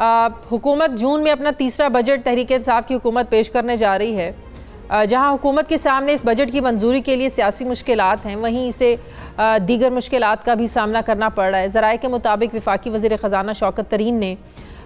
हुकूमत जून में अपना तीसरा बजट तहरीक इंसाफ की हुकूमत पेश करने जा रही है। जहां हुकूमत के सामने इस बजट की मंजूरी के लिए सियासी मुश्किलात हैं, वहीं इसे दीगर मुश्किलात का भी सामना करना पड़ रहा है। ज़राए के मुताबिक वफाकी वज़ीर ख़जाना शौकत तरीन ने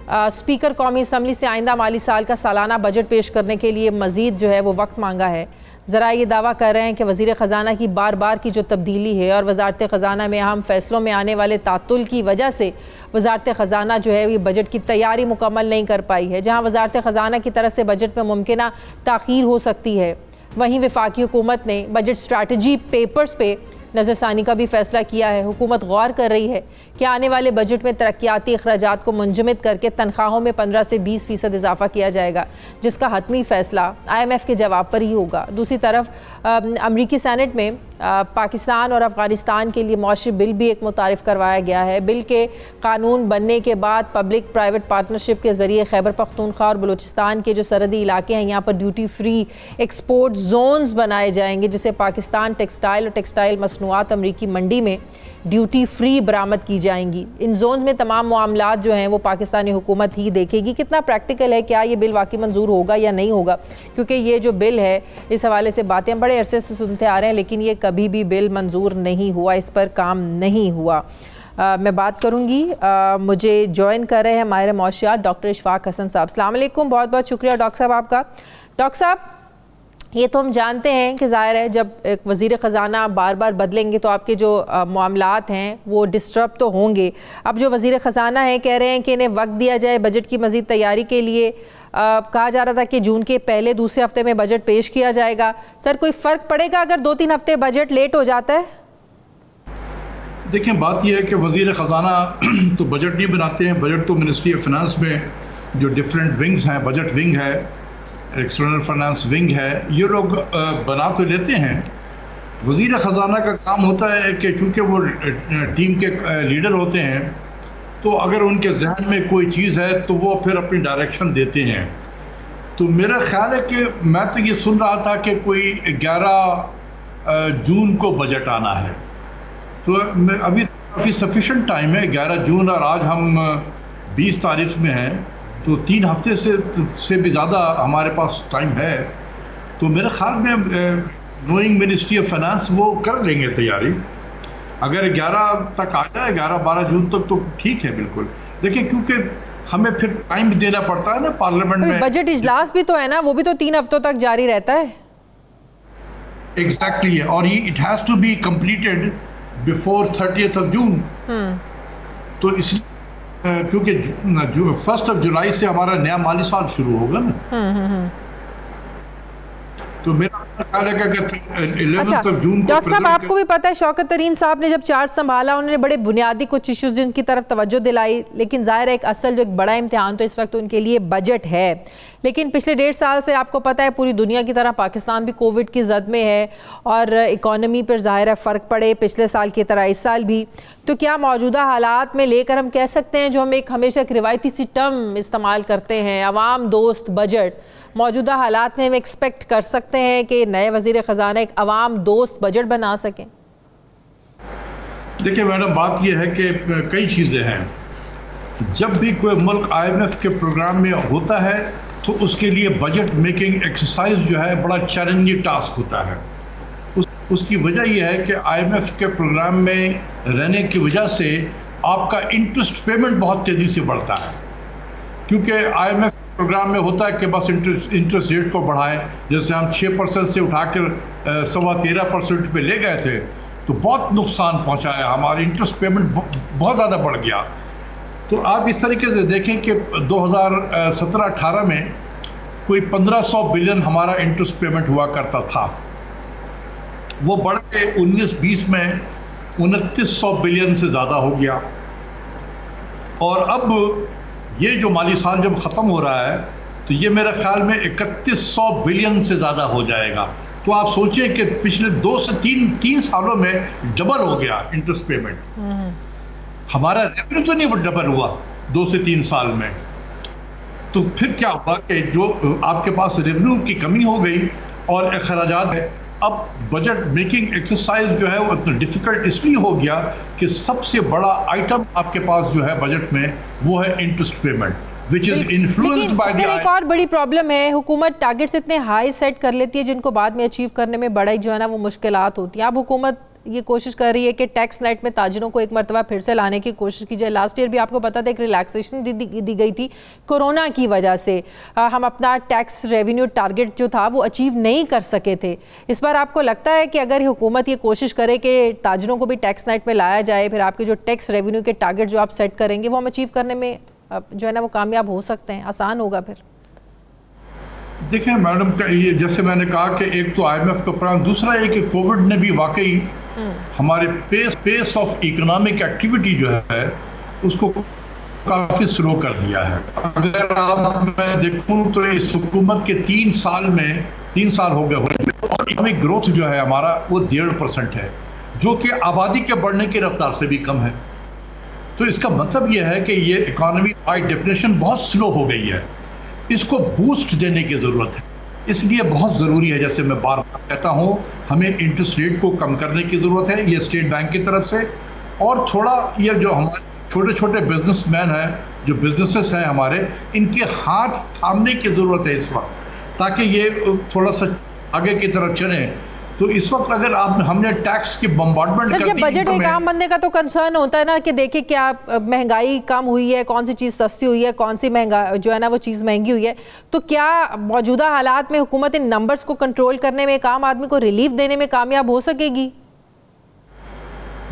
स्पीकर कौमी असम्बली से आइंदा माली साल का सालाना बजट पेश करने के लिए मज़ीद जो है वो वक्त मांगा है। ज़रा ये दावा कर रहे हैं कि वज़ीर ख़जाना की बार बार की जो तब्दीली है और वज़ारत ख़जाना में अहम फ़ैसलों में आने वाले तातुल की वजह से वज़ारत ख़जाना जो है ये बजट की तैयारी मुकम्मल नहीं कर पाई है। जहाँ वज़ारत ख़जाना की तरफ से बजट में मुमकिन ताख़ीर हो सकती है, वहीं वफाकी हुकूमत ने बजट स्ट्रैटजी पेपर्स पे नज़रसानी का भी फैसला किया है। हुकूमत गौर कर रही है कि आने वाले बजट में तरक्याती अखराजात को मुंजमद करके तनख्वाहों में 15 से 20% इजाफा किया जाएगा, जिसका हतमी फैसला IMF के जवाब पर ही होगा। दूसरी तरफ अमरीकी सेनेट में पाकिस्तान और अफ़गानिस्तान के लिए मुआशी बिल भी एक मुतारिफ़ करवाया गया है। बिल के कानून बनने के बाद पब्लिक प्राइवेट पार्टनरशिप के ज़रिए खैबर पख्तूनख्वा और बलूचिस्तान के जो सरहदी इलाके हैं, यहाँ पर ड्यूटी फ्री एक्सपोर्ट जोन्स बनाए जाएंगे, जिससे पाकिस्तान टेक्सटाइल और टेक्सटाइल मसनूआत अमरीकी मंडी में ड्यूटी फ्री बरामद की जाएंगी। इन जोन्स में तमाम मामलात जो हैं वो पाकिस्तानी हुकूमत ही देखेगी। कितना प्रैक्टिकल है, क्या ये बिल वाकई मंजूर होगा या नहीं होगा, क्योंकि ये जो बिल है इस हवाले से बातें बड़े अरसे से सुनते आ रहे हैं, लेकिन ये कभी भी बिल मंजूर नहीं हुआ, इस पर काम नहीं हुआ। मैं बात करूँगी, मुझे ज्वाइन कर रहे हैं माहिर मौशियात डॉक्टर इशफाक हसन साहब। अस्सलाम वालेकुम, बहुत बहुत शुक्रिया डॉक्टर साहब आपका। डॉक्टर साहब, ये तो हम जानते हैं कि ज़ाहिर है जब एक वज़ीर ख़जाना बार बार बदलेंगे तो आपके जो मामलात हैं वो डिस्टर्ब तो होंगे। अब जो वज़ीर ख़जाना है कह रहे हैं कि इन्हें वक्त दिया जाए बजट की मज़ीद तैयारी के लिए। कहा जा रहा था कि जून के पहले दूसरे हफ्ते में बजट पेश किया जाएगा। सर, कोई फ़र्क पड़ेगा अगर 2-3 हफ्ते बजट लेट हो जाता है? देखिए, बात यह है कि वज़ीर ख़जाना तो बजट नहीं बनाते हैं। बजट तो मिनिस्ट्री ऑफ फाइनेंस में जो डिफरेंट विंग्स हैं, बजट विंग है, एक्सटर्नल फाइनेंस विंग है, ये लोग बना तो लेते हैं। वज़ीर ख़जाना का काम होता है कि चूँकि वो टीम के लीडर होते हैं, तो अगर उनके जहन में कोई चीज़ है तो वो फिर अपनी डायरेक्शन देते हैं। तो मेरा ख्याल है कि मैं तो ये सुन रहा था कि कोई 11 जून को बजट आना है, तो अभी काफ़ी सफिशेंट टाइम है। 11 जून और आज हम 20 तारीख में हैं, तो 3 हफ्ते से भी ज़्यादा हमारे पास टाइम है। तो मेरे ख्याल में नोइंग मिनिस्ट्री ऑफ फाइनेंस वो कर लेंगे तैयारी। अगर 11 तक आ जाए, 11-12 जून तक, तो ठीक है बिल्कुल। देखिए, क्योंकि हमें फिर टाइम भी देना पड़ता है ना पार्लियामेंट में। बजट इजलास भी तो है ना, वो भी तो 3 हफ्तों तक जारी रहता है। एग्जैक्टली है, और ये it has to be completed before 30 June. तो इसलिए क्योंकि 1 जुलाई से हमारा नया माली साल शुरू होगा ना। तो मेरा ख्याल है कि अगर 11 जून को डॉक्टर साहब, आपको भी पता है शौकत तरीन साहब ने जब चार्ज संभाला उन्होंने बड़े बुनियादी कुछ इश्यूज जिनकी तरफ तवज्जो दिलाई, लेकिन जाहिर है एक असल जो एक बड़ा इम्तिहान तो इस वक्त उनके लिए बजट है। लेकिन पिछले 1.5 साल से आपको पता है पूरी दुनिया की तरह पाकिस्तान भी कोविड की जद में है और इकॉनमी पर ज़ाहिर है फ़र्क पड़े पिछले साल की तरह इस साल भी। तो क्या मौजूदा हालात में लेकर हम कह सकते हैं, जो हम एक हमेशा एक रिवायती सी टर्म इस्तेमाल करते हैं, अवाम दोस्त बजट, मौजूदा हालात में हम एक्सपेक्ट कर सकते हैं कि नए वज़ीर ख़जाना एक अवाम दोस्त बजट बना सकें? देखिए मैडम, बात यह है कि कई चीज़ें हैं। जब भी कोई मुल्क IMF के प्रोग्राम में होता है तो उसके लिए बजट मेकिंग एक्सरसाइज जो है बड़ा चैलेंजिंग टास्क होता है। उसकी वजह यह है कि IMF के प्रोग्राम में रहने की वजह से आपका इंटरेस्ट पेमेंट बहुत तेज़ी से बढ़ता है, क्योंकि IMF प्रोग्राम में होता है कि बस इंटरेस्ट रेट को बढ़ाएं। जैसे हम 6% से उठाकर 13.25% पे ले गए थे, तो बहुत नुकसान पहुंचाया, हमारी इंटरेस्ट पेमेंट बहुत ज़्यादा बढ़ गया। तो आप इस तरीके से देखें कि 2017-18 में कोई 1500 बिलियन हमारा इंटरेस्ट पेमेंट हुआ करता था, वो बढ़ के 19-20 में 2900 बिलियन से ज़्यादा हो गया। और अब ये जो माली साल जब ख़त्म हो रहा है तो ये मेरे ख्याल में 3100 बिलियन से ज़्यादा हो जाएगा। तो आप सोचिए कि पिछले 2 से 3 सालों में डबल हो गया इंटरेस्ट पेमेंट। हमारा रेवेन्यू तो नहीं डबल हुआ 2 से 3 साल में। तो फिर क्या हुआ कि जो आपके पास रेवेन्यू की कमी हो गई और अखराजात है। अब बजट मेकिंग एक्सरसाइज जो है वो इतना डिफ़िकल्ट इसलिए हो गया कि सबसे बड़ा आइटम आपके पास जो है बजट में वो है interest payment. which is influenced by the एक और बड़ी प्रॉब्लम है, हुकूमत टारगेट्स इतने हाई सेट कर लेती है जिनको बाद में अचीव करने में बड़ा ही जो है ना वो मुश्किलात होती है। अब हुकूमत ये कोशिश कर रही है कि टैक्स नेट में ताजिरों को एक मरतबा फिर से लाने की कोशिश की जाए। लास्ट ईयर भी आपको पता था एक रिलैक्सेशन दी गई थी कोरोना की वजह से, हम अपना टैक्स रेवेन्यू टारगेट जो था वो अचीव नहीं कर सके थे। इस बार आपको लगता है कि अगर हुकूमत ये कोशिश करे कि ताजिरों को भी टैक्स नेट में लाया जाए, फिर आपके जो टैक्स रेवेन्यू के टारगेट जो आप सेट करेंगे वो हम अचीव करने में जो है ना वो कामयाब हो सकते हैं, आसान होगा? फिर देखिए मैडम, ये जैसे मैंने कहा कि एक तो IMF का प्लान, दूसरा है कि कोविड ने भी वाकई हमारे पेस ऑफ इकोनॉमिक एक्टिविटी जो है उसको काफ़ी स्लो कर दिया है। अगर मैं देखूं तो इस हुकूमत के 3 साल हो गए और इकोनॉमिक ग्रोथ जो है हमारा वो 1.5% है, जो कि आबादी के बढ़ने की रफ्तार से भी कम है। तो इसका मतलब ये है कि ये इकोनॉमी बाय डेफिनेशन बहुत स्लो हो गई है, इसको बूस्ट देने की ज़रूरत है। इसलिए बहुत ज़रूरी है, जैसे मैं बार बार कहता हूँ, हमें इंटरेस्ट रेट को कम करने की ज़रूरत है, ये स्टेट बैंक की तरफ से, और थोड़ा ये जो हमारे छोटे छोटे बिजनेसमैन हैं, जो बिजनेसेस हैं हमारे, इनके हाथ थामने की ज़रूरत है इस वक्त, ताकि ये थोड़ा सा आगे की तरफ चलें। तो इस वक्त अगर हमने टैक्स की बम्बार्डमेंट कर दी, जब बजट में काम बनने का तो कंसर्न होता है ना कि देखिए क्या महंगाई कम हुई है, कौन सी चीज़ सस्ती हुई है, कौन सी महंगा जो है ना वो चीज़ महंगी हुई है, तो क्या मौजूदा हालात में हुकूमत इन नंबर्स को कंट्रोल करने में, एक आम आदमी को रिलीफ देने में कामयाब हो सकेगी?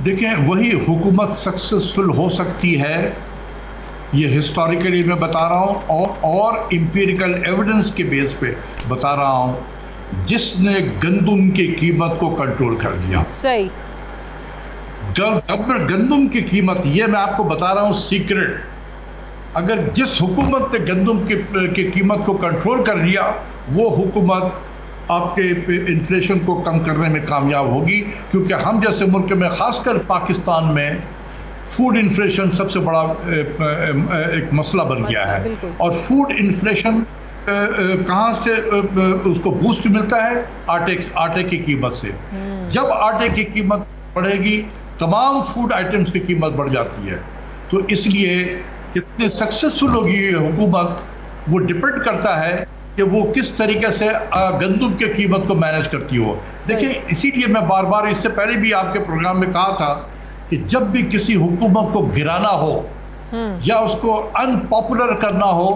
देखिए, वही हुकूमत सक्सेसफुल हो सकती है, ये हिस्टोरिकली मैं बता रहा हूँ और एम्पिरिकल एविडेंस के बेस पे बता रहा हूँ, जिसने गंदुम की कीमत को कंट्रोल कर दिया। सही। जब गंदुम की कीमत, ये मैं आपको बता रहा हूँ सीक्रेट, अगर जिस हुकूमत ने गंदुम की कीमत को कंट्रोल कर लिया, वो हुकूमत आपके इन्फ्लेशन को कम करने में कामयाब होगी। क्योंकि हम जैसे मुल्क में, ख़ासकर पाकिस्तान में, फूड इन्फ्लेशन सबसे बड़ा एक मसला बन गया है। और फूड इन्फ्लेशन कहाँ से उसको बूस्ट मिलता है? आटे की कीमत से। जब आटे की कीमत बढ़ेगी, तमाम फूड आइटम्स की कीमत बढ़ जाती है। तो इसलिए कितने सक्सेसफुल होगी ये हुकूमत, वो डिपेंड करता है कि वो किस तरीके से गंदम की कीमत को मैनेज करती हो। देखिए, इसीलिए मैं बार बार, इससे पहले भी आपके प्रोग्राम में कहा था कि जब भी किसी हुकूमत को गिराना हो या उसको अनपॉपुलर करना हो,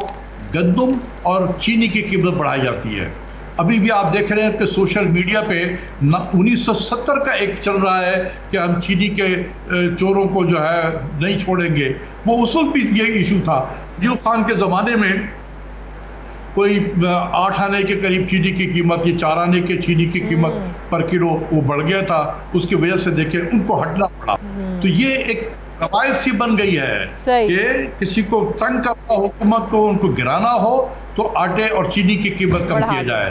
गंदम और चीनी की कीमत बढ़ाई जाती है। अभी भी आप देख रहे हैं कि सोशल मीडिया पे 1970 का एक चल रहा है कि हम चीनी के चोरों को जो है नहीं छोड़ेंगे। वो उस वक्त भी ये इशू था। अयूब खान के ज़माने में कोई 8 आने के करीब चीनी की कीमत, ये 4 आने के चीनी की कीमत पर किलो वो बढ़ गया था। उसकी वजह से देखें उनको हटना पड़ा। तो ये एक रवायत सी बन गई है कि किसी को तंग करना, हुकूमत को उनको गिराना हो तो आटे और चीनी की कीमत कम किया जाए।